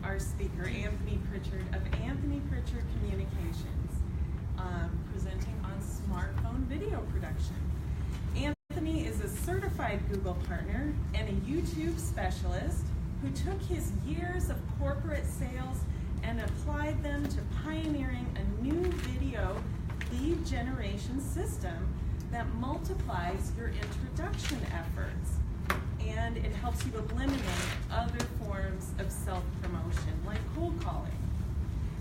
our speaker, Anthony Prichard of Prichard Communications, presenting on smartphone video production. Anthony is a certified Google partner and a YouTube specialist who took his years of corporate sales and applied them to pioneering a new video lead generation system that multiplies your introduction efforts, and it helps you eliminate other forms of self-promotion like cold calling.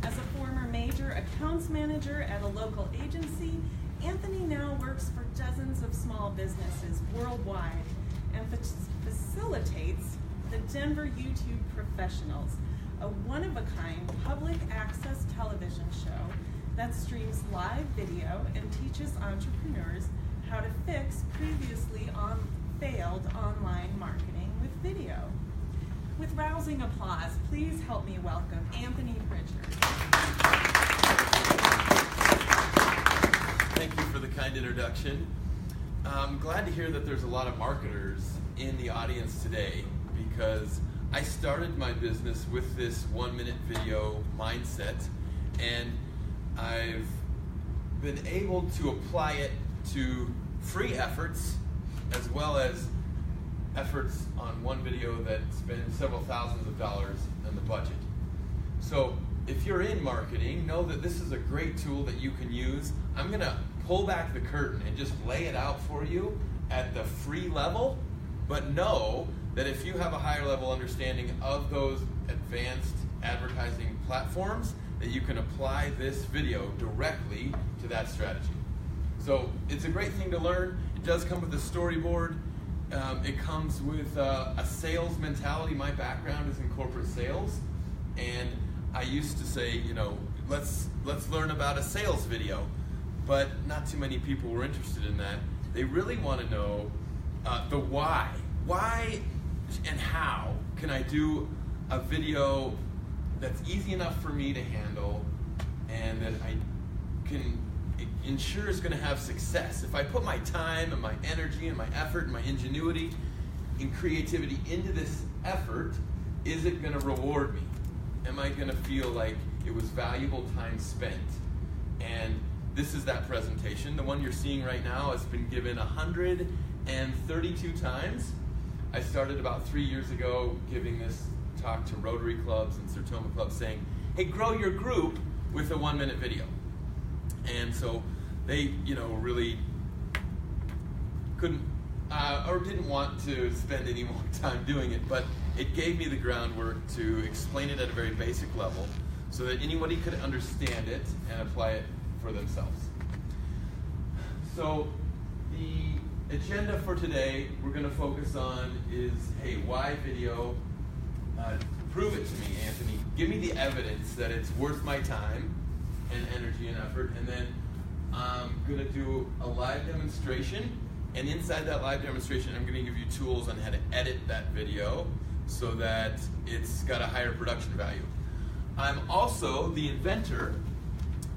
As a former major accounts manager at a local agency, Anthony now works for dozens of small businesses worldwide and facilitates the Denver YouTube Professionals, a one-of-a-kind public access television show that streams live video and teaches entrepreneurs how to fix previously failed online marketing with video. With rousing applause, please help me welcome Anthony Prichard. Thank you for the kind introduction. I'm glad to hear that there's a lot of marketers in the audience today, because I started my business with this 1-minute video mindset, and I've been able to apply it to free efforts as well as efforts on one video that spends several thousands of dollars in the budget. So if you're in marketing, know that this is a great tool that you can use. I'm going to pull back the curtain and just lay it out for you at the free level, but know that if you have a higher level understanding of those advanced advertising platforms, that you can apply this video directly to that strategy. So it's a great thing to learn. It does come with a storyboard. It comes with a sales mentality. My background is in corporate sales, and I used to say, let's learn about a sales video, but not too many people were interested in that. They really want to know the why. Why and how can I do a video that's easy enough for me to handle and that I can ensure is going to have success? If I put my time and my energy and my effort and my ingenuity and creativity into this effort, is it going to reward me? Am I going to feel like it was valuable time spent? And this is that presentation. The one you're seeing right now has been given 132 times. I started about 3 years ago giving this talk to Rotary clubs and Sertoma clubs saying, hey, grow your group with a 1-minute video. And so they, really couldn't or didn't want to spend any more time doing it, but it gave me the groundwork to explain it at a very basic level so that anybody could understand it and apply it for themselves. So the agenda for today we're going to focus on is, hey, why video? Prove it to me, Anthony. Give me the evidence that it's worth my time and energy and effort. And then I'm going to do a live demonstration. And inside that live demonstration, I'm going to give you tools on how to edit that video so that it's got a higher production value. I'm also the inventor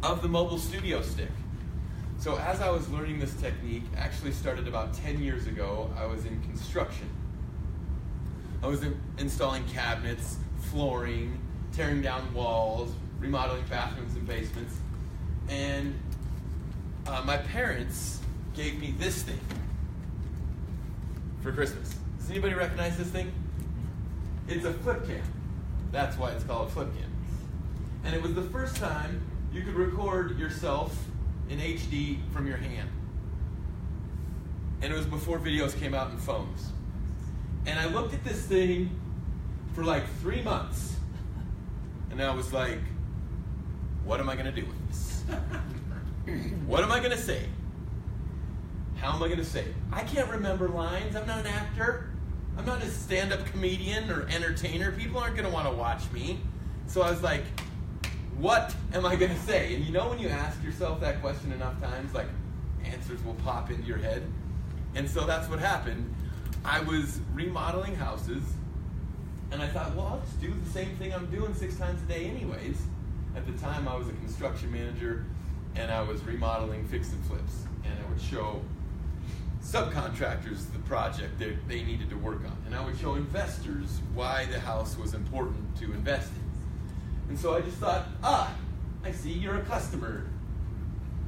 of the mobile studio stick. So as I was learning this technique, actually started about 10 years ago, I was in construction. I was installing cabinets, flooring, tearing down walls, remodeling bathrooms and basements. And my parents gave me this thing for Christmas. Does anybody recognize this thing? It's a flip cam. That's why it's called a flip cam. And it was the first time you could record yourself in HD from your hand. And it was before videos came out in phones. And I looked at this thing for like 3 months. And I was like, what am I going to do with this? What am I going to say? How am I going to say it? I can't remember lines. I'm not an actor. I'm not a stand-up comedian or entertainer. People aren't going to want to watch me. So I was like, what am I going to say? And when you ask yourself that question enough times, like, answers will pop into your head. And so that's what happened. I was remodeling houses, and I thought, well, I'll just do the same thing I'm doing 6 times a day anyways. At the time, I was a construction manager, and I was remodeling fix and flips. And I would show subcontractors the project that they needed to work on. And I would show investors why the house was important to invest in. And so I just thought, I see you're a customer.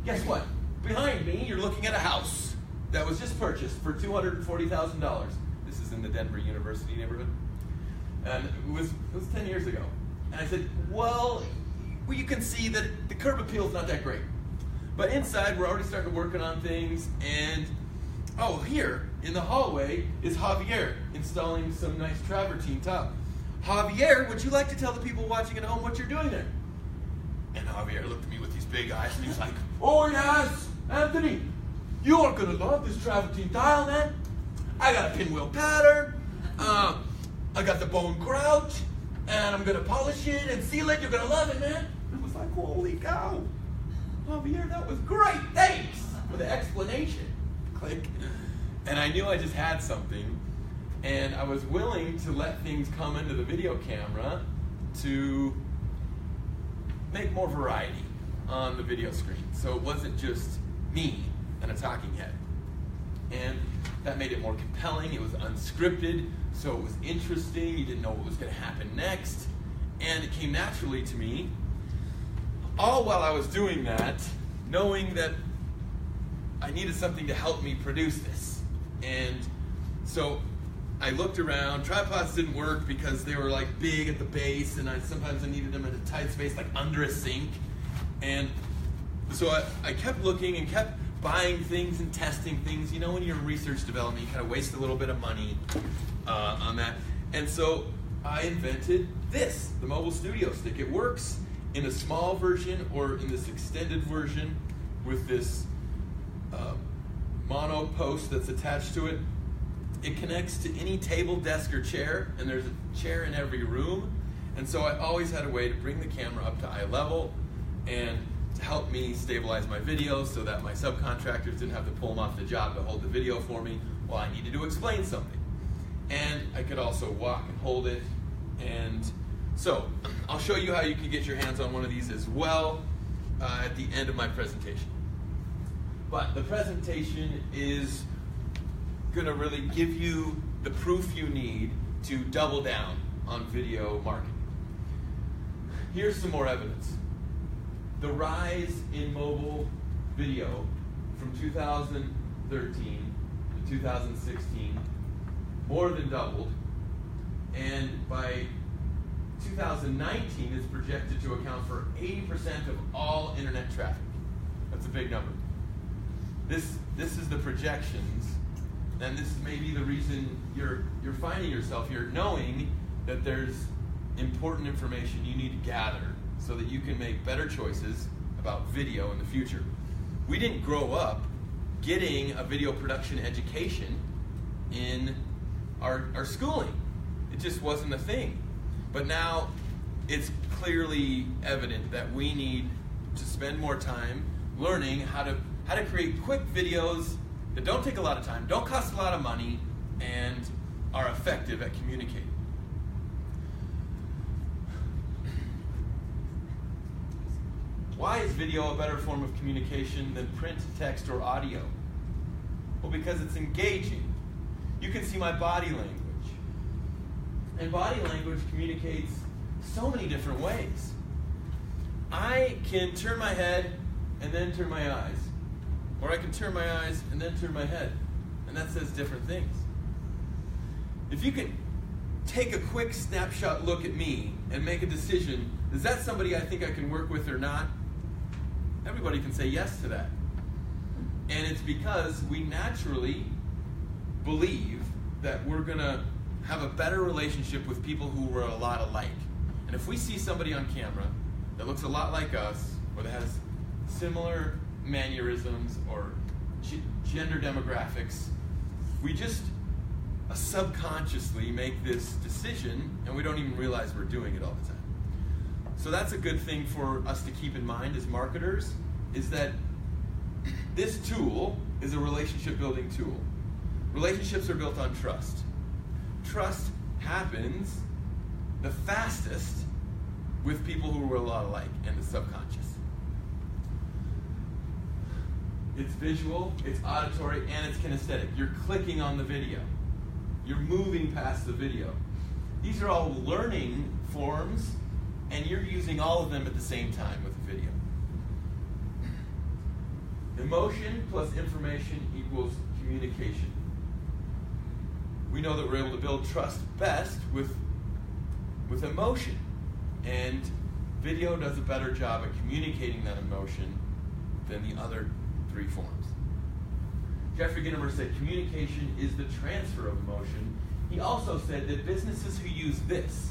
Guess what? Behind me, you're looking at a house that was just purchased for $240,000. This is in the Denver University neighborhood. And it was 10 years ago. And I said, well, you can see that the curb appeal is not that great. But inside, we're already starting to working on things. And, here in the hallway is Javier installing some nice travertine tile. Javier, would you like to tell the people watching at home what you're doing there? And Javier looked at me with these big eyes and he's like, oh yes, Anthony, you are going to love this travertine tile, man. I got a pinwheel pattern. I got the bone grout, and I'm going to polish it and seal it. You're going to love it, man. I was like, holy cow. Javier, that was great. Thanks for the explanation. Click. And I knew I just had something, and I was willing to let things come into the video camera to make more variety on the video screen. So it wasn't just me and a talking head. And that made it more compelling. It was unscripted, so it was interesting. You didn't know what was going to happen next. And it came naturally to me, all while I was doing that, knowing that I needed something to help me produce this. And so I looked around. Tripods didn't work because they were like big at the base, and sometimes I needed them in a tight space, like under a sink. And so I kept looking and kept buying things and testing things. You know, when you're in research development, you kind of waste a little bit of money on that. And so I invented this, the mobile studio stick. It works in a small version or in this extended version with this mono post that's attached to it. It connects to any table, desk, or chair, and there's a chair in every room. And so I always had a way to bring the camera up to eye level and to help me stabilize my videos so that my subcontractors didn't have to pull them off the job to hold the video for me while I needed to explain something. And I could also walk and hold it. And so I'll show you how you can get your hands on one of these as well at the end of my presentation. But the presentation is going to really give you the proof you need to double down on video marketing. Here's some more evidence. The rise in mobile video from 2013 to 2016 more than doubled, and by 2019 is projected to account for 80% of all internet traffic. That's a big number. This is the projections, and this may be the reason you're finding yourself here, knowing that there's important information you need to gather so that you can make better choices about video in the future. We didn't grow up getting a video production education in our schooling. It just wasn't a thing. But now it's clearly evident that we need to spend more time learning how to create quick videos that don't take a lot of time, don't cost a lot of money, and are effective at communicating. Why is video a better form of communication than print, text, or audio? Well, because it's engaging. You can see my body language. And body language communicates so many different ways. I can turn my head and then turn my eyes. Or I can turn my eyes and then turn my head. And that says different things. If you can take a quick snapshot look at me and make a decision, is that somebody I think I can work with or not? Everybody can say yes to that. And it's because we naturally believe that we're going to have a better relationship with people who are a lot alike. And if we see somebody on camera that looks a lot like us, or that has similar mannerisms or gender demographics, we just subconsciously make this decision, and we don't even realize we're doing it all the time. So that's a good thing for us to keep in mind as marketers, is that this tool is a relationship building tool. Relationships are built on trust. Trust happens the fastest with people who are a lot alike and the subconscious. It's visual, it's auditory, and it's kinesthetic. You're clicking on the video. You're moving past the video. These are all learning forms and you're using all of them at the same time with a video. Emotion plus information equals communication. We know that we're able to build trust best with emotion, and video does a better job at communicating that emotion than the other three forms. Jeffrey Gitomer said communication is the transfer of emotion. He also said that businesses who use this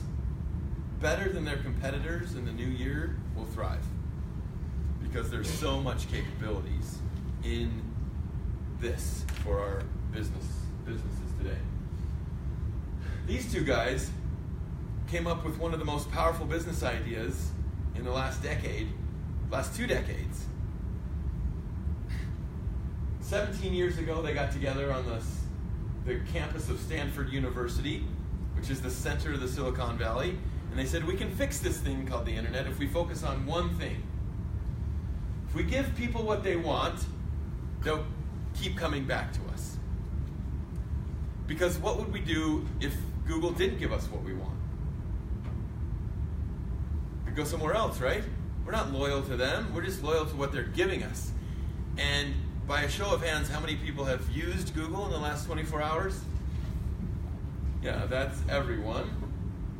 better than their competitors in the new year will thrive, because there's so much capabilities in this for our businesses today. These two guys came up with one of the most powerful business ideas in the last 2 decades. 17 years ago, they got together on the campus of Stanford University, which is the center of the Silicon Valley, and they said, we can fix this thing called the internet if we focus on one thing. If we give people what they want, they'll keep coming back to us. Because what would we do if Google didn't give us what we want? We'd go somewhere else, right? We're not loyal to them. We're just loyal to what they're giving us. And by a show of hands, how many people have used Google in the last 24 hours? Yeah, that's everyone.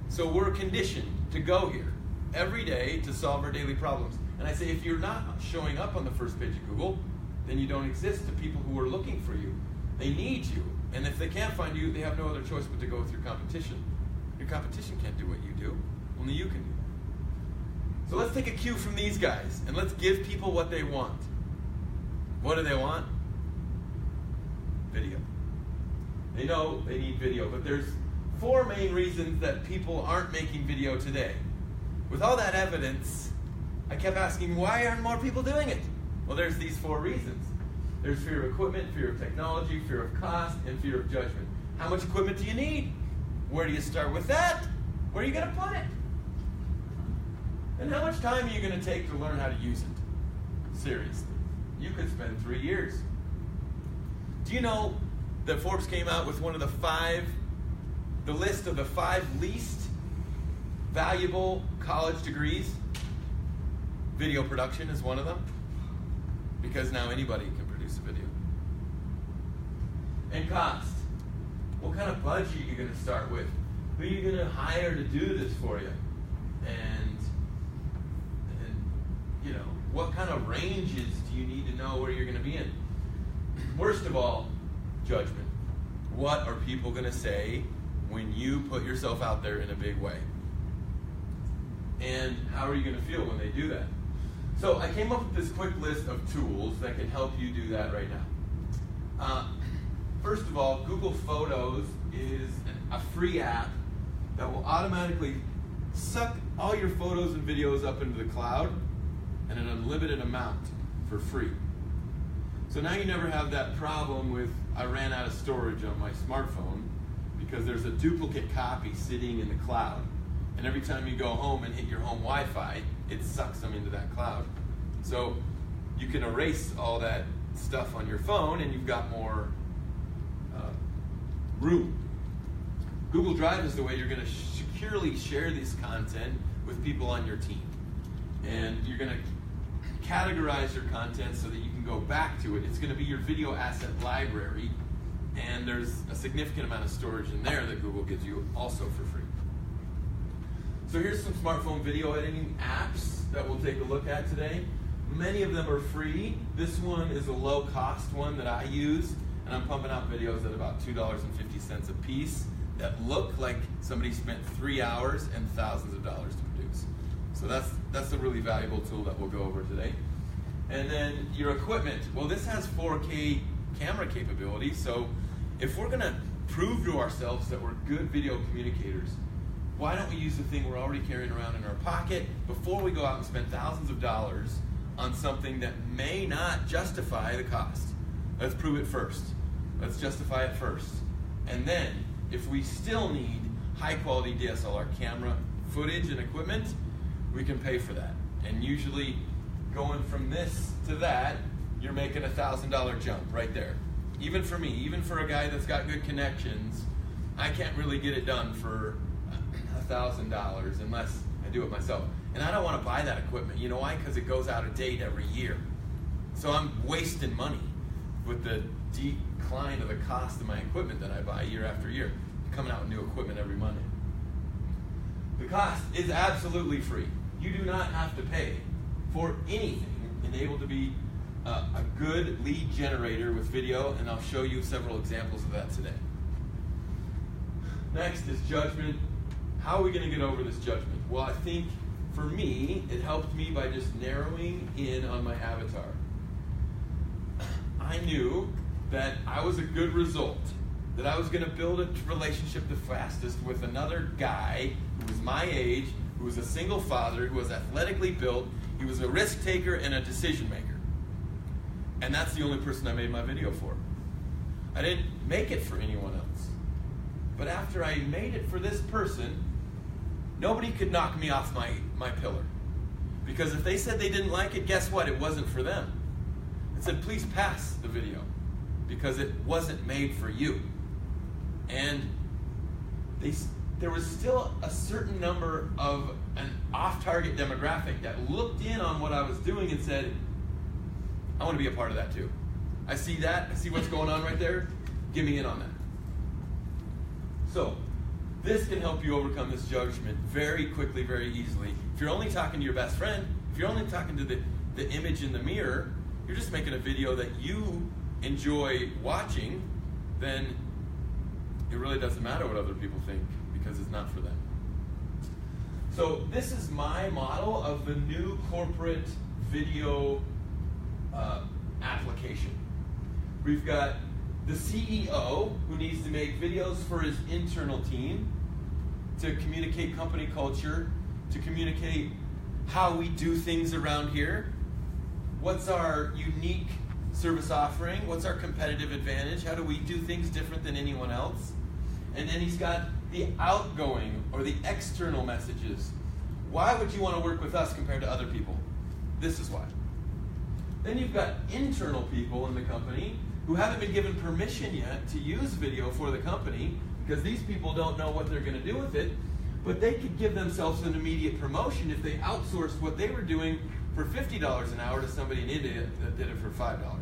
So we're conditioned to go here every day to solve our daily problems. And I say, if you're not showing up on the first page of Google, then you don't exist to people who are looking for you. They need you. And if they can't find you, they have no other choice but to go with your competition. Your competition can't do what you do. Only you can do that. So let's take a cue from these guys, and let's give people what they want. What do they want? Video. They know they need video, but there's 4 main reasons that people aren't making video today. With all that evidence, I kept asking, why aren't more people doing it? Well, there's these 4 reasons. There's fear of equipment, fear of technology, fear of cost, and fear of judgment. How much equipment do you need? Where do you start with that? Where are you going to put it? And how much time are you going to take to learn how to use it? Seriously. You could spend 3 years. Do you know that Forbes came out with one of the list of the 5 least valuable college degrees? Video production is one of them, because now anybody can produce a video. And cost. What kind of budget are you going to start with? Who are you going to hire to do this for you? And you know, what kind of ranges do you need to know where you're going to be in? Worst of all, judgment. What are people going to say when you put yourself out there in a big way? And how are you going to feel when they do that? So I came up with this quick list of tools that can help you do that right now. First of all, Google Photos is a free app that will automatically suck all your photos and videos up into the cloud in an unlimited amount for free. So now you never have that problem with, I ran out of storage on my smartphone, because there's a duplicate copy sitting in the cloud. And every time you go home and hit your home Wi-Fi, it sucks them into that cloud. So you can erase all that stuff on your phone, and you've got more room. Google Drive is the way you're going to securely share this content with people on your team. And you're going to categorize your content so that you can go back to it. It's going to be your video asset library, and there's a significant amount of storage in there that Google gives you also for free. So here's some smartphone video editing apps that we'll take a look at today. Many of them are free. This one is a low-cost one that I use, and I'm pumping out videos at about $2.50 a piece that look like somebody spent 3 hours and thousands of dollars to produce. So that's a really valuable tool that we'll go over today. And then your equipment. Well, this has 4K camera capability, so if we're going to prove to ourselves that we're good video communicators, why don't we use the thing we're already carrying around in our pocket before we go out and spend thousands of dollars on something that may not justify the cost? Let's prove it first. Let's justify it first. And then, if we still need high-quality DSLR camera footage and equipment, we can pay for that. And usually, going from this to that, you're making a $1,000 jump right there. Even for me, even for a guy that's got good connections, I can't really get it done for $1,000 unless I do it myself. And I don't want to buy that equipment. You know why? Because it goes out of date every year. So I'm wasting money with the decline of the cost of my equipment that I buy year after year. Coming out with new equipment every Monday. The cost is absolutely free. You do not have to pay for anything and able to be a good lead generator with video, and I'll show you several examples of that today. Next is judgment. How are we going to get over this judgment? Well, I think for me, it helped me by just narrowing in on my avatar. I knew that I was a good result, that I was going to build a relationship the fastest with another guy who was my age, who was a single father, who was athletically built, he was a risk taker and a decision maker. And that's the only person I made my video for. I didn't make it for anyone else. But after I made it for this person, nobody could knock me off my pillar. Because if they said they didn't like it, guess what? It wasn't for them. It said, please pass the video, because it wasn't made for you. And there was still a certain number of an off-target demographic that looked in on what I was doing and said, I want to be a part of that too. I see that. I see what's going on right there. Give me in on that. So this can help you overcome this judgment very quickly, very easily. If you're only talking to your best friend, if you're only talking to the image in the mirror, you're just making a video that you enjoy watching, then it really doesn't matter what other people think, because it's not for them. So this is my model of the new corporate video application. We've got the CEO who needs to make videos for his internal team to communicate company culture, to communicate how we do things around here. What's our unique service offering? What's our competitive advantage? How do we do things different than anyone else? And then he's got the outgoing or the external messages. Why would you want to work with us compared to other people? This is why. Then you've got internal people in the company who haven't been given permission yet to use video for the company, because these people don't know what they're going to do with it, but they could give themselves an immediate promotion if they outsourced what they were doing for $50 an hour to somebody in India that did it for $5 an hour.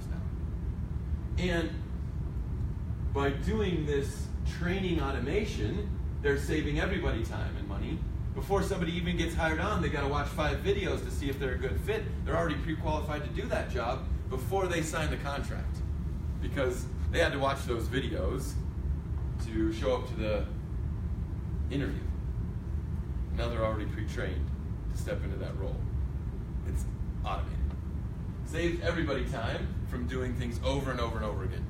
And by doing this training automation, they're saving everybody time and money. Before somebody even gets hired on, they got to watch 5 videos to see if they're a good fit. They're already pre-qualified to do that job before they sign the contract, because they had to watch those videos to show up to the interview. Now they're already pre-trained to step into that role. It's automated. Saves everybody time from doing things over and over and over again.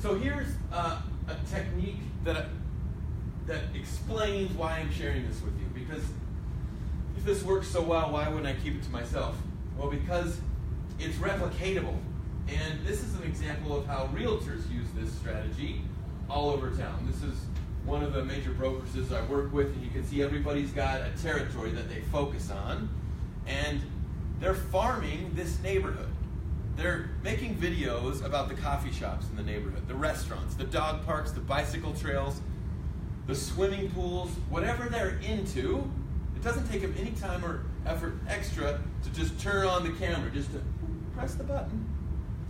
So here's a technique that explains why I'm sharing this with you. Because if this works so well, why wouldn't I keep it to myself? Well, because it's replicatable. And this is an example of how realtors use this strategy all over town. This is one of the major brokerages I work with, and you can see everybody's got a territory that they focus on. And they're farming this neighborhood. They're making videos about the coffee shops in the neighborhood, the restaurants, the dog parks, the bicycle trails, the swimming pools, whatever they're into. It doesn't take them any time or effort extra to just turn on the camera, just to press the button.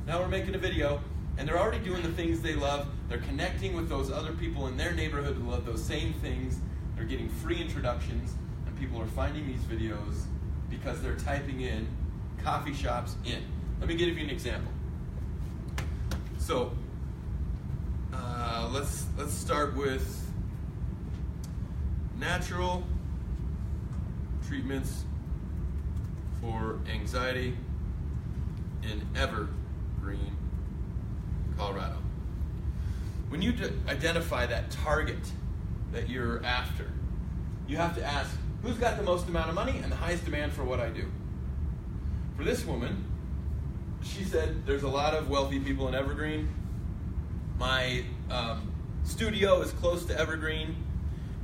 Now we're making a video, and they're already doing the things they love. They're connecting with those other people in their neighborhood who love those same things. They're getting free introductions, and people are finding these videos because they're typing in coffee shops in. Let me give you an example. So let's start with natural treatments for anxiety in Evergreen, Colorado. When you identify that target that you're after, you have to ask, who's got the most amount of money and the highest demand for what I do? For this woman, she said, there's a lot of wealthy people in Evergreen. My studio is close to Evergreen,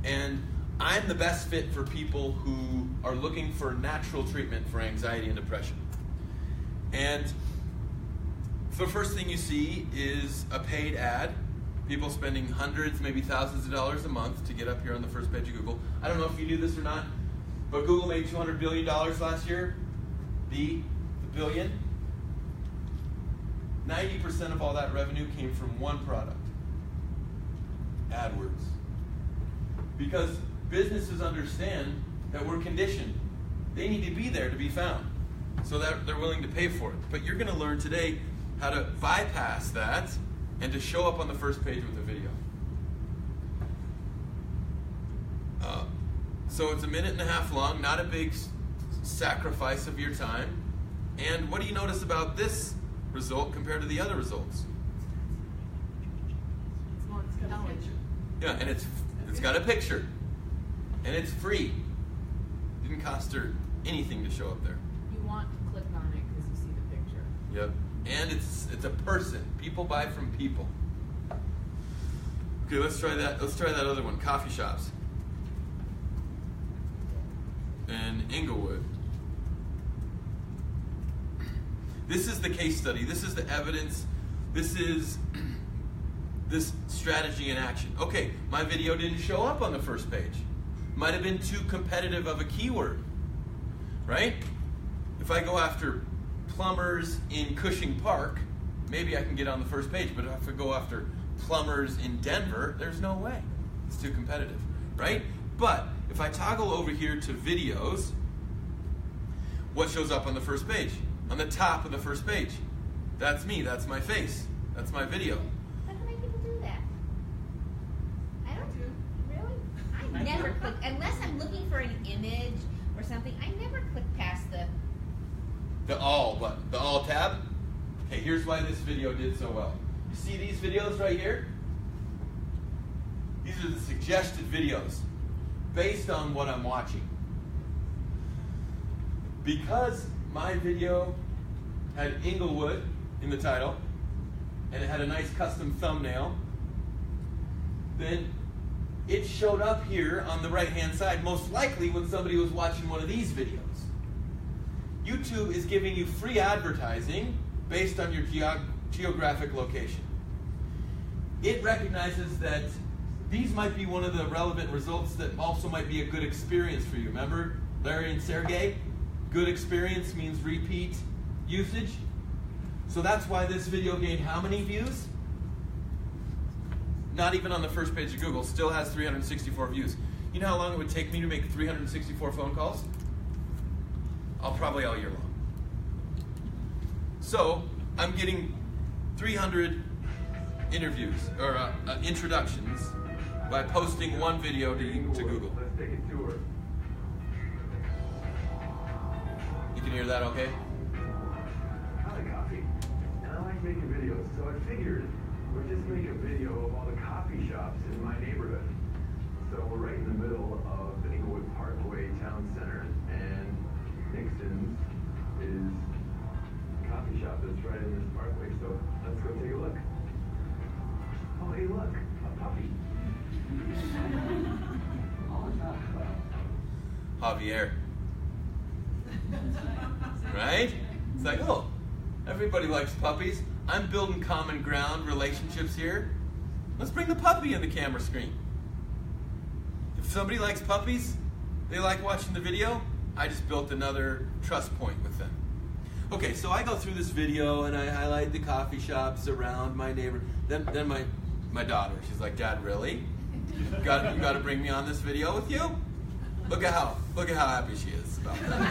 and I'm the best fit for people who are looking for natural treatment for anxiety and depression. And the first thing you see is a paid ad People spending hundreds, maybe thousands of dollars a month to get up here on the first page of Google. I don't know if you knew this or not, but Google made $200 billion last year. The billion. 90% of all that revenue came from one product, AdWords. Because businesses understand that we're conditioned. They need to be there to be found, so that they're willing to pay for it. But you're going to learn today how to bypass that and to show up on the first page with a video. So it's 1.5 minutes long, not a big sacrifice of your time. And what do you notice about this result compared to the other results? It's got a picture. Yeah, and it's got a picture. And it's free. Didn't cost her anything to show up there. You want to click on it because you see the picture. Yep. And it's a person. People buy from people. Okay, let's try that. Let's try that other one. Coffee shops. And Inglewood. This is the case study. This is the evidence. This is this strategy in action. Okay, my video didn't show up on the first page. Might have been too competitive of a keyword, right? If I go after plumbers in Cushing Park, maybe I can get on the first page, but if I go after plumbers in Denver, there's no way. It's too competitive, right? But if I toggle over here to videos, what shows up on the first page? On the top of the first page. That's me, that's my face, that's my video. How many people do that? I don't do. Really? I never click, unless I'm looking for an image or something, I never click past The all button, the all tab. Okay, here's why this video did so well. You see these videos right here? These are the suggested videos based on what I'm watching. Because my video had Inglewood in the title, and it had a nice custom thumbnail, then it showed up here on the right-hand side, most likely when somebody was watching one of these videos. YouTube is giving you free advertising based on your geographic location. It recognizes that these might be one of the relevant results that also might be a good experience for you. Remember Larry and Sergey? Good experience means repeat usage. So that's why this video gained how many views? Not even on the first page of Google, still has 364 views. You know how long it would take me to make 364 phone calls? Probably all year long. So I'm getting 300 interviews or introductions by posting one video to Google. Let's take a tour. You can hear that okay? I like coffee, and I like making videos, so I figured we'd just make a video of all the coffee shops in my neighborhood. So we're right in the middle of the Inglewood Parkway Town Center, and Nixon's is a coffee shop that's right in this parkway, so let's go take a look. Oh, hey, look, a puppy. Javier. Right? It's like, oh, everybody likes puppies. I'm building common ground relationships here. Let's bring the puppy in the camera screen. If somebody likes puppies, they like watching the video, I just built another trust point with them. Okay, so I go through this video and I highlight the coffee shops around my neighbor. Then my daughter, she's like, Dad, really? You got to bring me on this video with you? Look at how happy she is about that.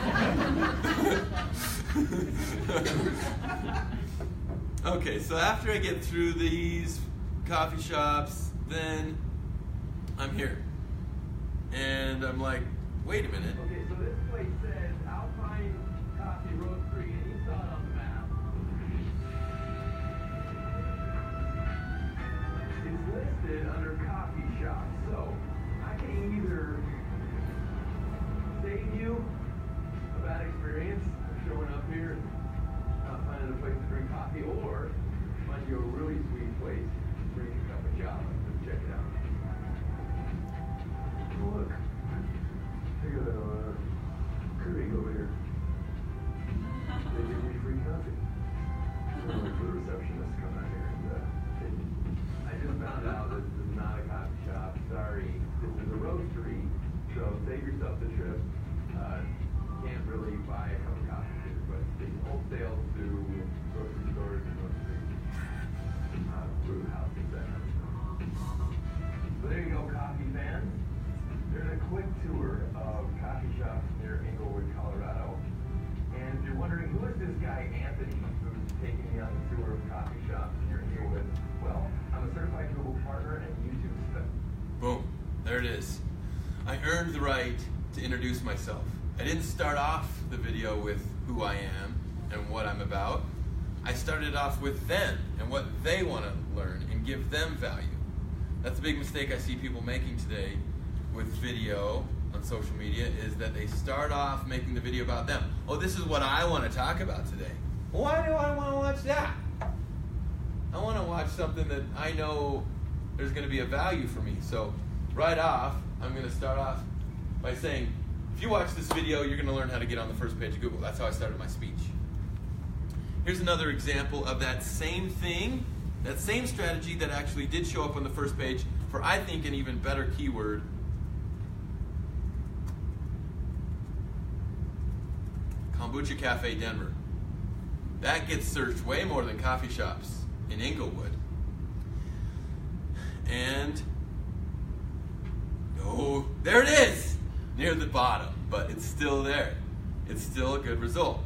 Okay, so after I get through these coffee shops, then I'm here. And I'm like, wait a minute. Okay, so this place says Alpine Coffee Roastery, and you saw it on the map. It's listed under coffee shop, so I can either save you a bad experience of showing up here and not finding a place to drink coffee, or find you a really sweet place to drink a cup of java. Let's check it out. Oh, look. Check out that Keurig over here. They give me free coffee. I'm waiting for the receptionist to come out here and I just found out briefed up the trip. Can't really buy a cup of coffee here, but it's wholesale to grocery stores and brew houses, that kind of stuff. So there you go, coffee fans. There's a quick tour of coffee shops near Englewood, Colorado. And if you're wondering, who is this guy, Anthony, who's taking me on the tour of coffee shops near Englewood? Well, I'm a certified Google partner and YouTube stud. Boom. There it is. I earned the right to introduce myself. I didn't start off the video with who I am and what I'm about. I started off with them and what they want to learn and give them value. That's a big mistake I see people making today with video on social media, is that they start off making the video about them. Oh, this is what I want to talk about today. Why do I want to watch that? I want to watch something that I know there's going to be a value for me. So right off, I'm going to start off by saying, if you watch this video, you're going to learn how to get on the first page of Google. That's how I started my speech. Here's another example of that same thing, that same strategy that actually did show up on the first page for, I think, an even better keyword. Kombucha Cafe Denver. That gets searched way more than coffee shops in Englewood. And, oh, there it is! Near the bottom, but it's still there. It's still a good result.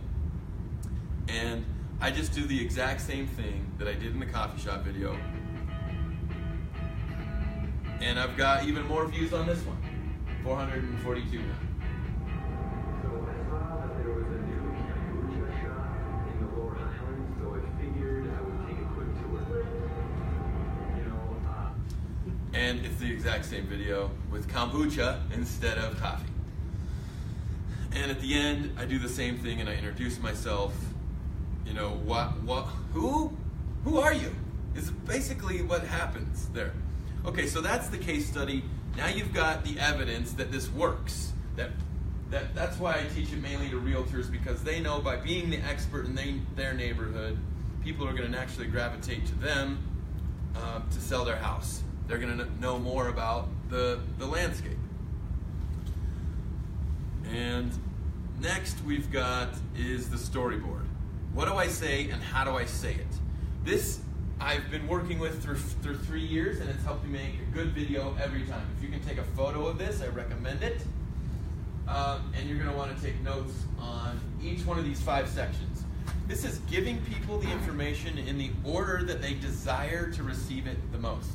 And I just do the exact same thing that I did in the coffee shop video. And I've got even more views on this one. 442 now. So I saw that there was a new kombucha shop in the Lower Highlands, so I figured I would take a quick tour. And it's the exact same video with kombucha instead of coffee. And at the end, I do the same thing and I introduce myself. You know, who are you? Is basically what happens there. Okay, so that's the case study. Now you've got the evidence that this works. That's why I teach it mainly to realtors, because they know by being the expert in their neighborhood, people are going to naturally gravitate to them to sell their house. They're going to know more about the landscape. And next we've got is the storyboard. What do I say and how do I say it? This I've been working with through 3 years, and it's helped me make a good video every time. If you can take a photo of this, I recommend it. And you're going to want to take notes on each one of these 5 sections. This is giving people the information in the order that they desire to receive it the most.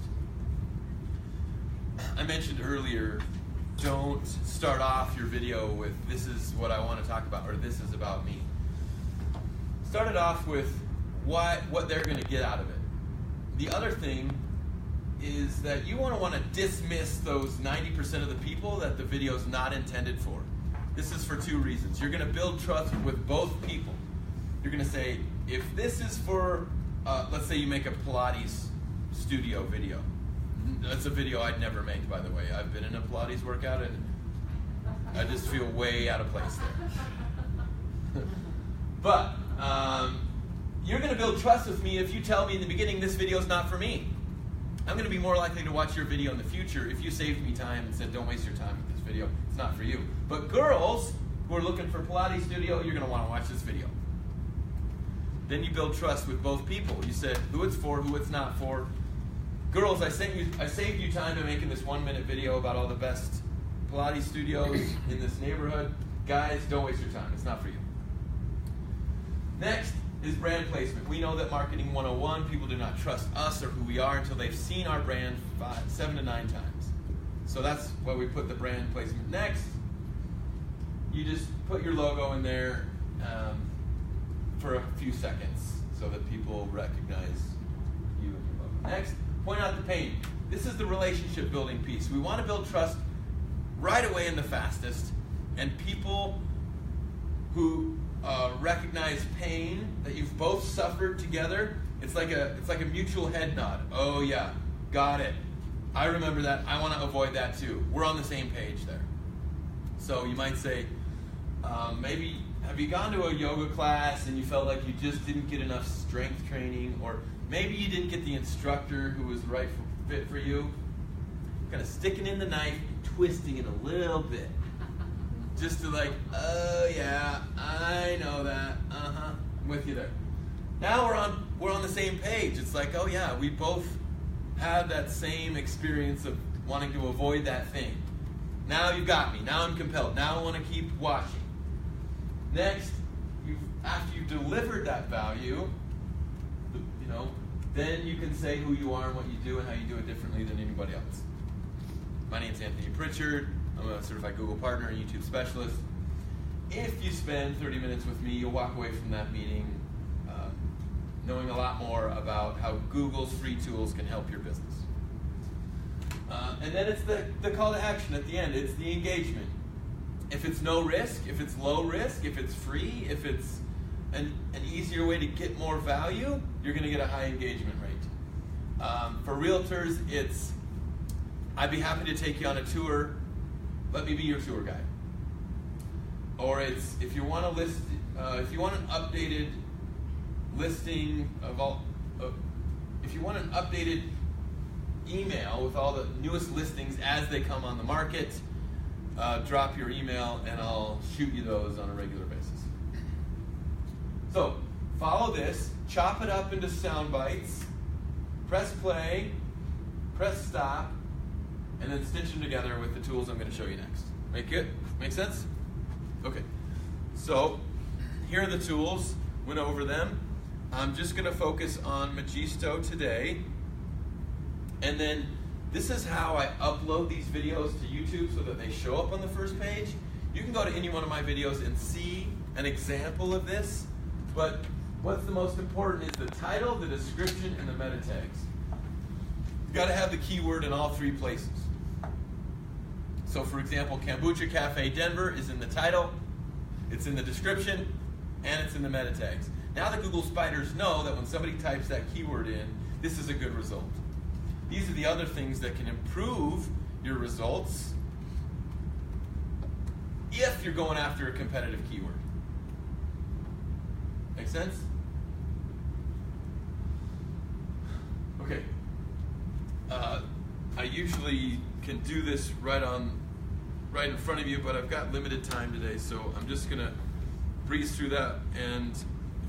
I mentioned earlier, don't start off your video with this is what I want to talk about or this is about me. Start it off with what they're going to get out of it. The other thing is that you want to dismiss those 90% of the people that the video is not intended for. This is for 2 reasons. You're going to build trust with both people. You're going to say, if this is for, let's say you make a Pilates studio video. That's a video I'd never make, by the way. I've been in a Pilates workout and I just feel way out of place there. But you're going to build trust with me if you tell me in the beginning this video is not for me. I'm going to be more likely to watch your video in the future if you saved me time and said, don't waste your time with this video. It's not for you. But girls who are looking for Pilates studio, you're going to want to watch this video. Then you build trust with both people. You said who it's for, who it's not for. Girls, I saved you time by making this 1-minute video about all the best Pilates studios in this neighborhood. Guys, don't waste your time. It's not for you. Next is brand placement. We know that marketing 101, people do not trust us or who we are until they've seen our brand 7 to 9 times. So that's why we put the brand placement next. You just put your logo in there for a few seconds so that people recognize you and your logo. Next, point out the pain. This is the relationship building piece. We want to build trust right away and the fastest. And people who recognize pain that you've both suffered together, it's like a mutual head nod. Oh yeah, got it. I remember that. I want to avoid that too. We're on the same page there. So you might say, maybe have you gone to a yoga class and you felt like you just didn't get enough strength training, or maybe you didn't get the instructor who was the right fit for you. Kind of sticking in the knife and twisting it a little bit. just to like, oh yeah, I know that, I'm with you there. Now we're on the same page. It's like, oh yeah, we both had that same experience of wanting to avoid that thing. Now you've got me. Now I'm compelled. Now I want to keep watching. Next, after you've delivered that value, then you can say who you are and what you do and how you do it differently than anybody else. My name's Anthony Prichard. I'm a certified Google partner and YouTube specialist. If you spend 30 minutes with me, you'll walk away from that meeting knowing a lot more about how Google's free tools can help your business. And then it's the call to action at the end. It's the engagement. If it's no risk, if it's low risk, if it's free, if it's an easier way to get more value, you're going to get a high engagement rate. For realtors, it's, I'd be happy to take you on a tour. Let me be your tour guide. Or it's, if you want an updated listing of all, if you want an updated email with all the newest listings as they come on the market, drop your email and I'll shoot you those on a regular basis. So follow this, chop it up into sound bites, press play, press stop, and then stitch them together with the tools I'm going to show you next. Make sense? Okay. So here are the tools. Went over them. I'm just going to focus on Magisto today. And then this is how I upload these videos to YouTube so that they show up on the first page. You can go to any one of my videos and see an example of this. But what's the most important is the title, the description, and the meta tags. You've got to have the keyword in all three places. So for example, Kombucha Cafe Denver is in the title, it's in the description, and it's in the meta tags. Now the Google spiders know that when somebody types that keyword in, this is a good result. These are the other things that can improve your results if you're going after a competitive keyword. Make sense? Okay. I usually can do this right in front of you, but I've got limited time today, so I'm just gonna breeze through that. And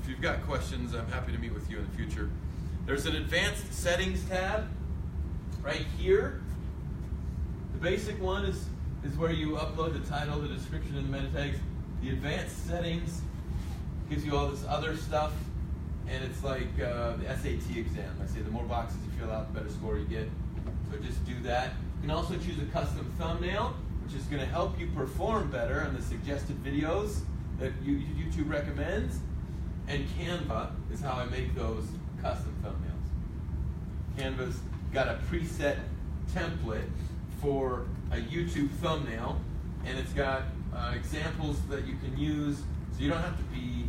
if you've got questions, I'm happy to meet with you in the future. There's an advanced settings tab right here. The basic one is where you upload the title, the description, and the meta tags. The advanced settings gives you all this other stuff, and it's like the SAT exam. I say the more boxes you fill out, the better score you get. So just do that. You can also choose a custom thumbnail, which is going to help you perform better on the suggested videos that YouTube recommends. And Canva is how I make those custom thumbnails. Canva's got a preset template for a YouTube thumbnail, and it's got examples that you can use, so you don't have to be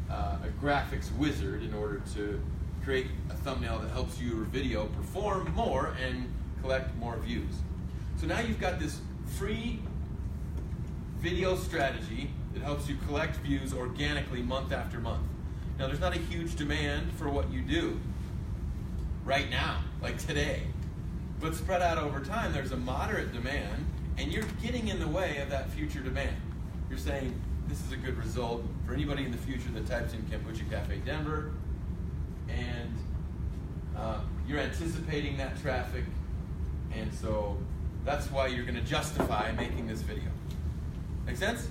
a graphics wizard in order to create a thumbnail that helps your video perform more and collect more views. So now you've got this free video strategy that helps you collect views organically month after month. Now there's not a huge demand for what you do right now, like today. But spread out over time, there's a moderate demand, and you're getting in the way of that future demand. You're saying, this is a good result for anybody in the future that types in Kombucha Cafe Denver, and you're anticipating that traffic, and so that's why you're going to justify making this video. Make sense?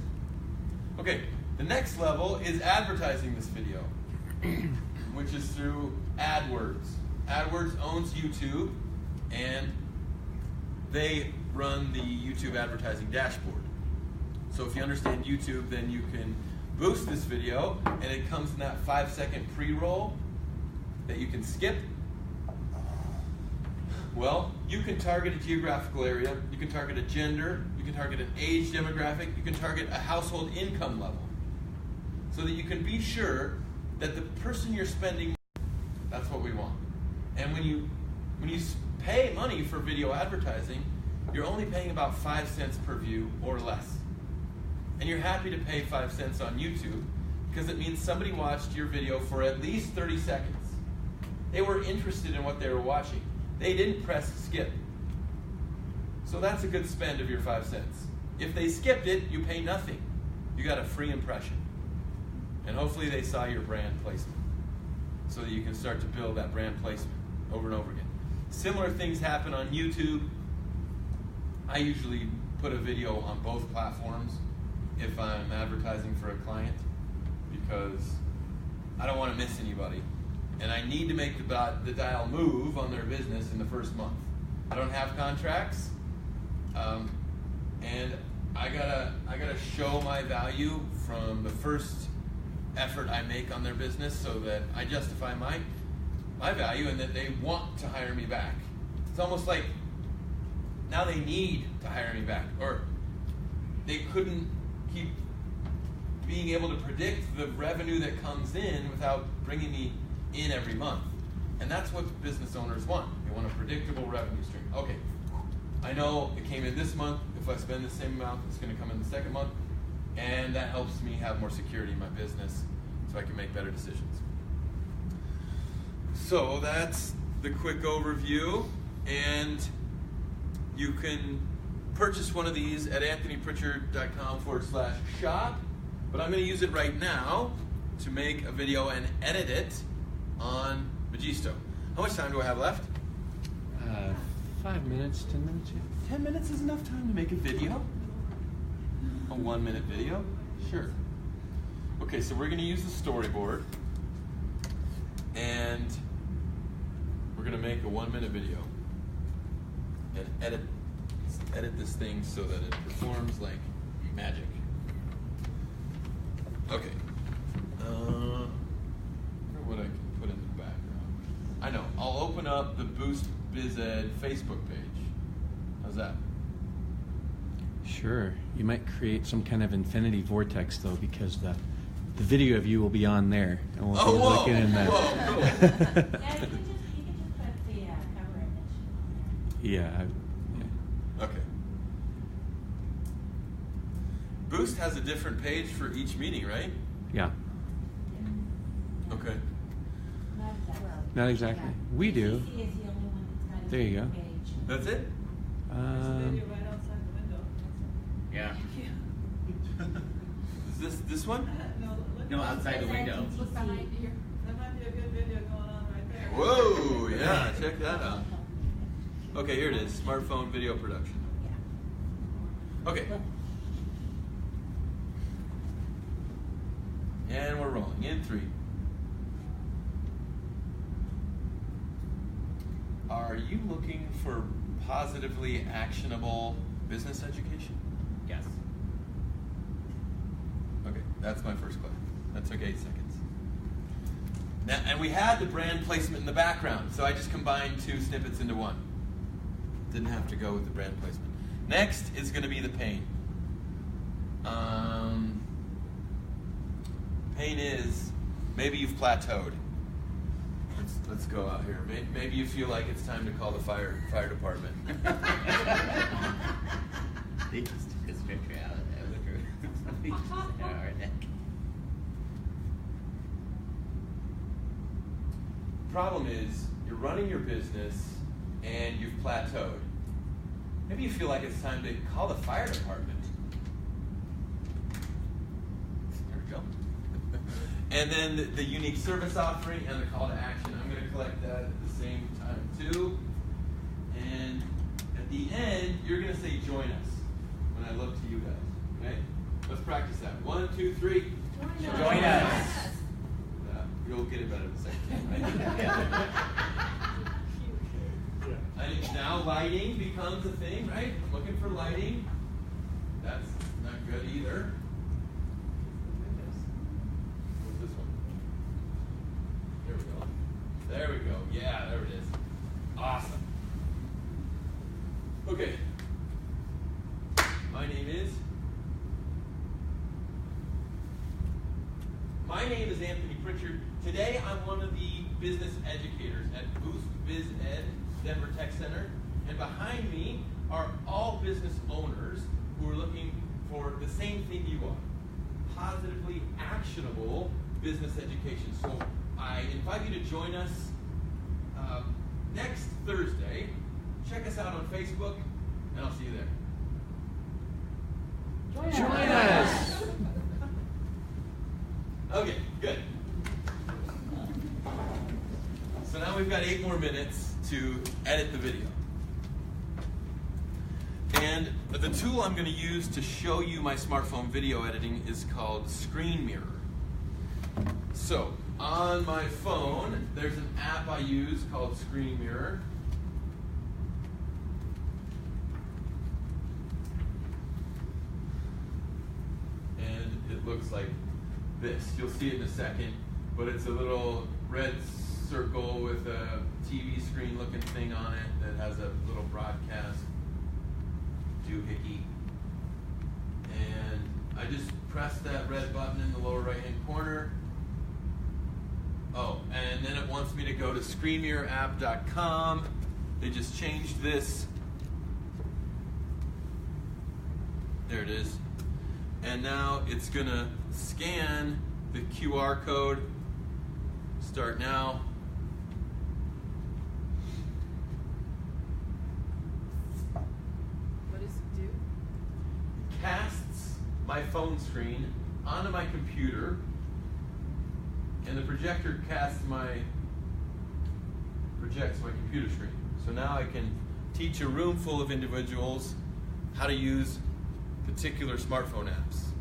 Okay, the next level is advertising this video, which is through AdWords. AdWords owns YouTube, and they run the YouTube advertising dashboard. So if you understand YouTube, then you can boost this video, and it comes in that 5-second pre-roll that you can skip. Well, you can target a geographical area, you can target a gender, you can target an age demographic, you can target a household income level, so that you can be sure that the person you're spending, that's what we want. And when you pay money for video advertising, you're only paying about 5 cents per view or less. And you're happy to pay 5 cents on YouTube because it means somebody watched your video for at least 30 seconds. They were interested in what they were watching. They didn't press skip. So that's a good spend of your 5 cents. If they skipped it, you pay nothing. You got a free impression. And hopefully they saw your brand placement so that you can start to build that brand placement over and over again. Similar things happen on YouTube. I usually put a video on both platforms if I'm advertising for a client because I don't want to miss anybody. And I need to make the dial move on their business in the first month. I don't have contracts, and I gotta show my value from the first effort I make on their business so that I justify my value and that they want to hire me back. It's almost like now they need to hire me back, or they couldn't keep being able to predict the revenue that comes in without bringing me in every month. And that's what business owners want. They want a predictable revenue stream. Okay, I know it came in this month. If I spend the same amount, it's going to come in the second month. And that helps me have more security in my business so I can make better decisions. So that's the quick overview. And you can purchase one of these at anthonyprichard.com/shop. But I'm going to use it right now to make a video and edit it on Magisto. How much time do I have left? 5 minutes, 10 minutes. 10 minutes is enough time to make a video? A 1-minute video? Sure. Okay, so we're going to use the storyboard. And we're going to make a 1-minute video. And edit this thing so that it performs like magic. Okay. I wonder what I can put in the background. I know. I'll open up the Boost Biz Ed Facebook page. How's that? Sure. You might create some kind of infinity vortex though, because the video of you will be on there, and we'll be looking in that. Whoa, Yeah, you can just put the cover image on there. Yeah. Okay. Boost has a different page for each meeting, right? Yeah. Okay. Not exactly. Not exactly. We do. DTC is the only one that's got a There you different go. page. That's it? Right outside the window. Yeah. Is this one? No, outside the window. Look behind you. That might be a good video going on right there. Whoa, yeah, check that out. Okay, here it is, smartphone video production. Okay. And we're rolling in 3. Are you looking for positively actionable business education? Yes. Okay, that's my first question. That took 8 seconds. Now, and we had the brand placement in the background, so I just combined 2 snippets into one. Didn't have to go with the brand placement. Next is going to be the pain. Pain is maybe you've plateaued. Let's go out here. Maybe you feel like it's time to call the fire department. They just took this picture out of her. Somebody just had a heart attack. Problem is, you're running your business and you've plateaued. Maybe you feel like it's time to call the fire department. There we go. And then the unique service offering and the call to action. I'm going to collect that at the same time too. And at the end, you're going to say join us when I look to you guys. Okay? Let's practice that. 1, 2, 3. Join us. You'll get it better the second time, right? I think now lighting becomes a thing, right? I'm looking for lighting. That's not good either. What's this one? There we go. There we go. Yeah, there it is. Awesome. Okay. My name is Anthony Prichard. Today I'm one of the business educators at Boost Biz Ed, Denver Tech Center. And behind me are all business owners who are looking for the same thing you are. Positively actionable business education. So I invite you to join us next Thursday. Check us out on Facebook, and I'll see you there. Join us. Okay, good. So now we've got 8 more minutes to edit the video. And the tool I'm going to use to show you my smartphone video editing is called Screen Mirror. So on my phone, there's an app I use called Screen Mirror. And it looks like this. You'll see it in a second, but it's a little red circle with a TV screen looking thing on it that has a little broadcast doohickey. And I just press that red button in the lower right hand corner. Oh, and then it wants me to go to screenmirrorapp.com. They just changed this. There it is. And now it's going to scan the QR code. Start now. What does it do? Casts my phone screen onto my computer, and the projector projects my computer screen. So now I can teach a room full of individuals how to use particular smartphone apps.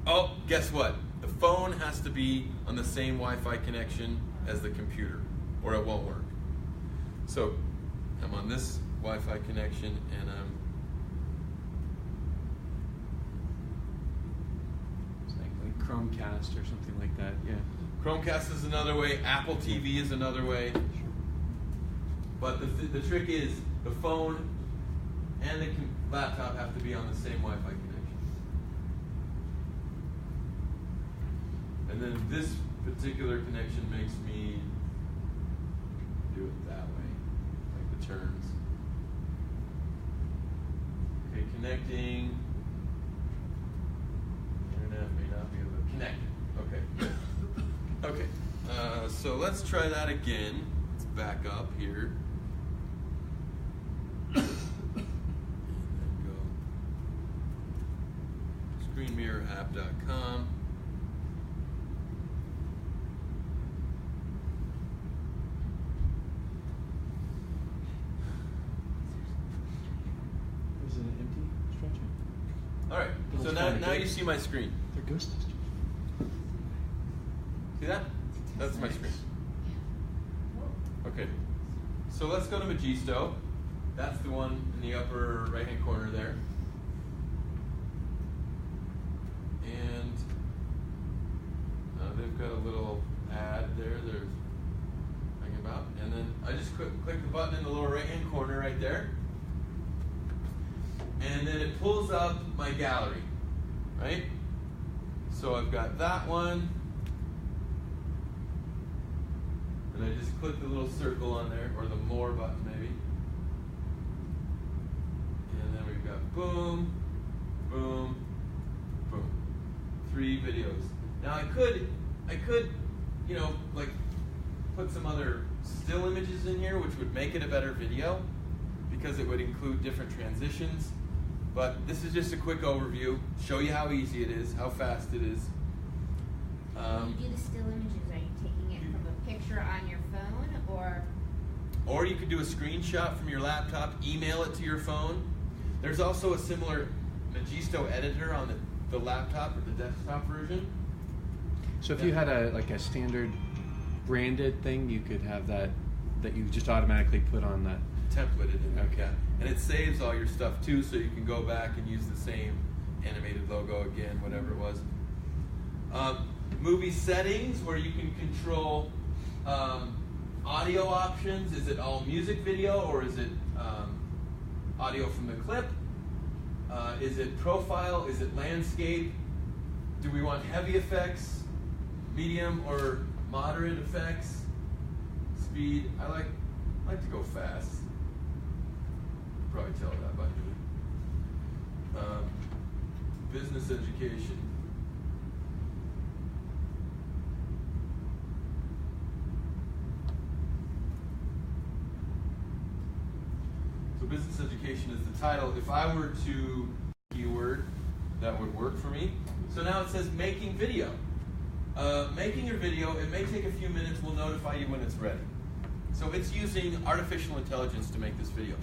Oh, guess what? The phone has to be on the same Wi-Fi connection as the computer, or it won't work. So I'm on this Wi-Fi connection, and I'm Like Chromecast or something like that, yeah. Chromecast is another way, Apple TV is another way. But the trick is the phone and the laptop have to be on the same Wi-Fi connection. And then this particular connection makes me do it that way, like the turns. Okay, connecting. Internet may not be able to connect. Okay, good. Okay, so let's try that again. Let's back up here. And then go screenmirrorapp.com. Is it an empty stretching? All right, so now you see my screen. They're ghost testers. See that? That's my screen. Okay, so let's go to Magisto. That's the one in the upper right-hand corner there. And they've got a little ad there they're talking about. And then I just click the button in the lower right-hand corner right there. And then it pulls up my gallery, right? So I've got that one. And I just click the little circle on there, or the more button maybe. And then we've got boom, boom, boom. 3 videos. Now I could, you know, like put some other still images in here, which would make it a better video because it would include different transitions. But this is just a quick overview, show you how easy it is, how fast it is. When you do the still images, are you taking it from a picture on your phone, or you could do a screenshot from your laptop, email it to your phone. There's also a similar Magisto editor on the laptop or the desktop version. So if you had a standard branded thing, you could have that you just automatically put on that. Templated in there, Okay. yeah. And it saves all your stuff too, so you can go back and use the same animated logo again, whatever it was. Movie settings, where you can control audio options. Is it all music video, or is it audio from the clip? Is it profile? Is it landscape? Do we want heavy effects, medium or moderate effects? Speed, I like to go fast. Probably tell that by doing. Business education. So business education is the title. If I were to that would work for me. So now it says making video. Making your video, it may take a few minutes, we'll notify you when it's ready. So it's using artificial intelligence to make this video.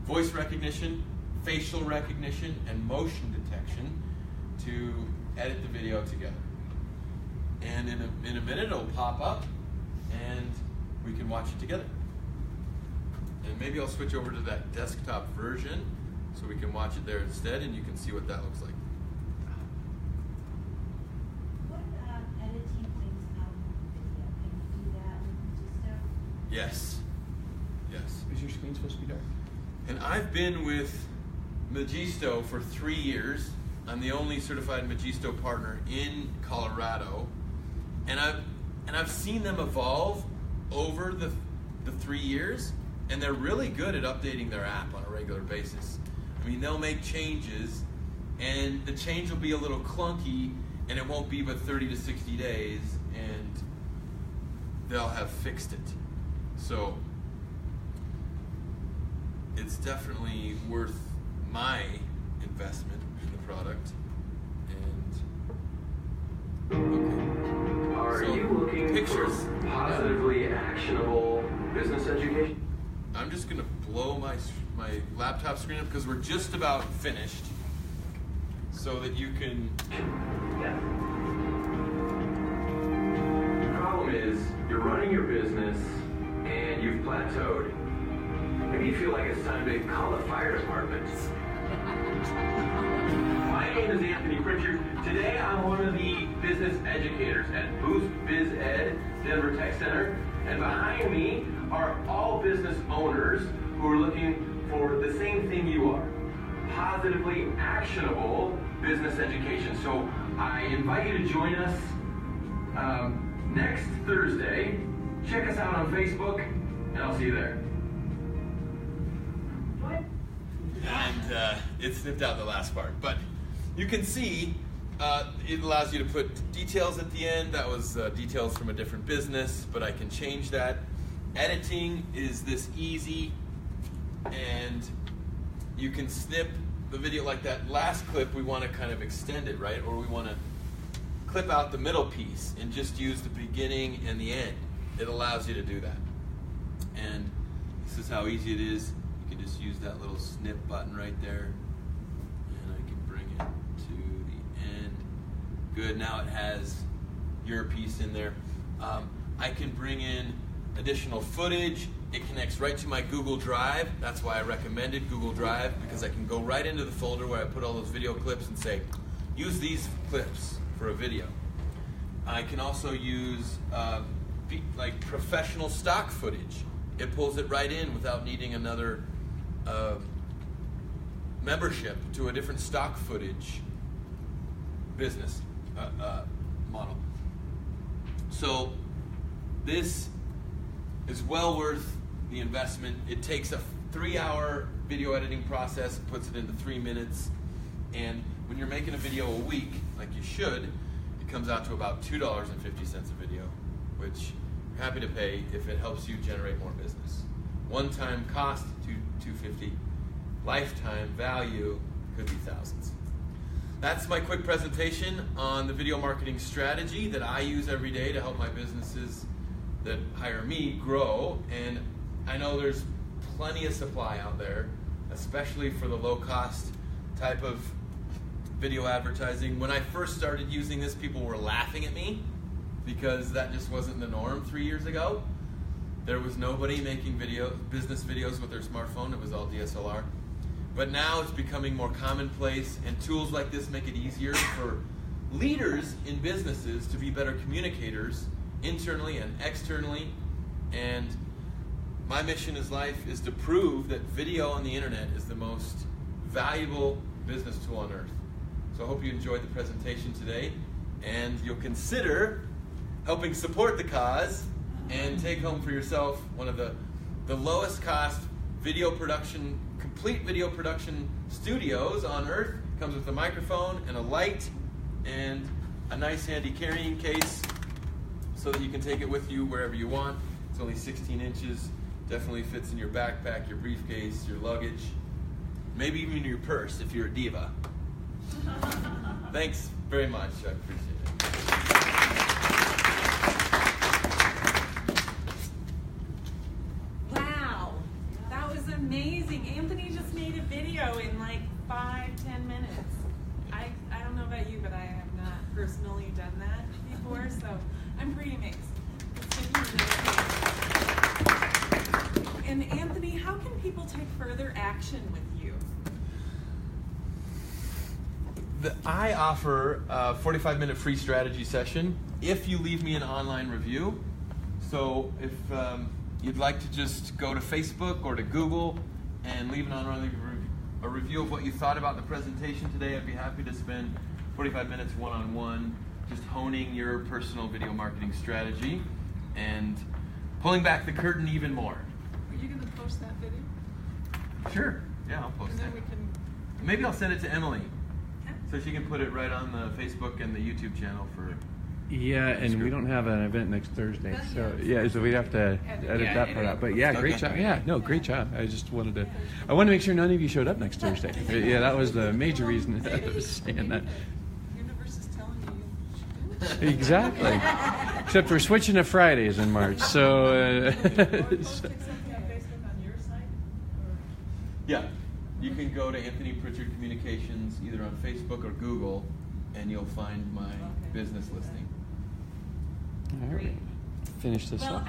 Voice recognition, facial recognition, and motion detection to edit the video together. And in a minute it'll pop up and we can watch it together. And maybe I'll switch over to that desktop version so we can watch it there instead and you can see what that looks like. What about editing things out of video? Can you do that with Magisto? Yes. Yes. Is your screen supposed to be dark? And I've been with Magisto for 3 years. I'm the only certified Magisto partner in Colorado. And I've seen them evolve over the 3 years, and they're really good at updating their app on a regular basis. I mean, they'll make changes, and the change will be a little clunky, and it won't be but 30 to 60 days, and they'll have fixed it. So it's definitely worth my investment in the product. And Are so, you looking pictures. for positively actionable business education? I'm just gonna blow my laptop screen up because we're just about finished, so that you can. Yeah. The problem is, you're running your business and you've plateaued. Maybe you feel like it's time to call the fire department. My name is Anthony Prichard. Today I'm one of the business educators at Boost Biz Ed, Denver Tech Center. And behind me are all business owners who are looking for the same thing you are. Positively actionable business education. So I invite you to join us next Thursday. Check us out on Facebook, and I'll see you there. And it snipped out the last part, but you can see it allows you to put details at the end. That was details from a different business, but I can change that. Editing is this easy, and you can snip the video like that last clip. We want to kind of extend it, right? Or we want to clip out the middle piece and just use the beginning and the end. It allows you to do that. And this is how easy it is. You can just use that little snip button right there, and I can bring it to the end. Good, now it has your piece in there. I can bring in additional footage. It connects right to my Google Drive. That's why I recommended Google Drive, because I can go right into the folder where I put all those video clips and say, use these clips for a video. I can also use like professional stock footage. It pulls it right in without needing another membership to a different stock footage business model. So this is well worth the investment. It takes a 3-hour video editing process, puts it into 3 minutes, and when you're making a video a week, like you should, it comes out to about $2.50 a video, which you're happy to pay if it helps you generate more business. One-time cost, $250. Lifetime value could be thousands. That's my quick presentation on the video marketing strategy that I use every day to help my businesses that hire me grow. And I know there's plenty of supply out there, especially for the low-cost type of video advertising. When I first started using this, people were laughing at me because that just wasn't the norm 3 years ago. There was nobody making business videos with their smartphone. It was all DSLR. But now it's becoming more commonplace, and tools like this make it easier for leaders in businesses to be better communicators internally and externally. And my mission in life is to prove that video on the internet is the most valuable business tool on earth. So I hope you enjoyed the presentation today, and you'll consider helping support the cause and take home for yourself one of the lowest cost complete video production studios on earth. Comes with a microphone and a light and a nice handy carrying case so that you can take it with you wherever you want. It's only 16 inches, definitely fits in your backpack, your briefcase, your luggage, maybe even your purse if you're a diva. Thanks very much. I appreciate it. Wow, that was amazing. Anthony just made a video in like 5-10 minutes. I don't know about you, but I have not personally done that before, so I'm pretty amazed. And Anthony, how can people take further action with you? I offer a 45-minute free strategy session if you leave me an online review. So if you'd like to just go to Facebook or to Google and leave an online a review of what you thought about the presentation today, I'd be happy to spend 45 minutes one-on-one just honing your personal video marketing strategy and pulling back the curtain even more. Are you going to post that video? Sure. Yeah, I'll post And it. then we can... Maybe I'll send it to Emily so she can put it right on the Facebook and the YouTube channel for... Yeah, and we don't have an event next Thursday, so yeah, so we'd have to edit that part out. But yeah, great job. Yeah, no, great job. I just wanted to make sure none of you showed up next Thursday. Yeah, that was the major reason I was saying that. Universe is telling you you should do it. Exactly. Except we're switching to Fridays in March, so. Yeah, you can go to Anthony Prichard Communications either on Facebook or Google, and you'll find my business listing. All right, finish this Well, up.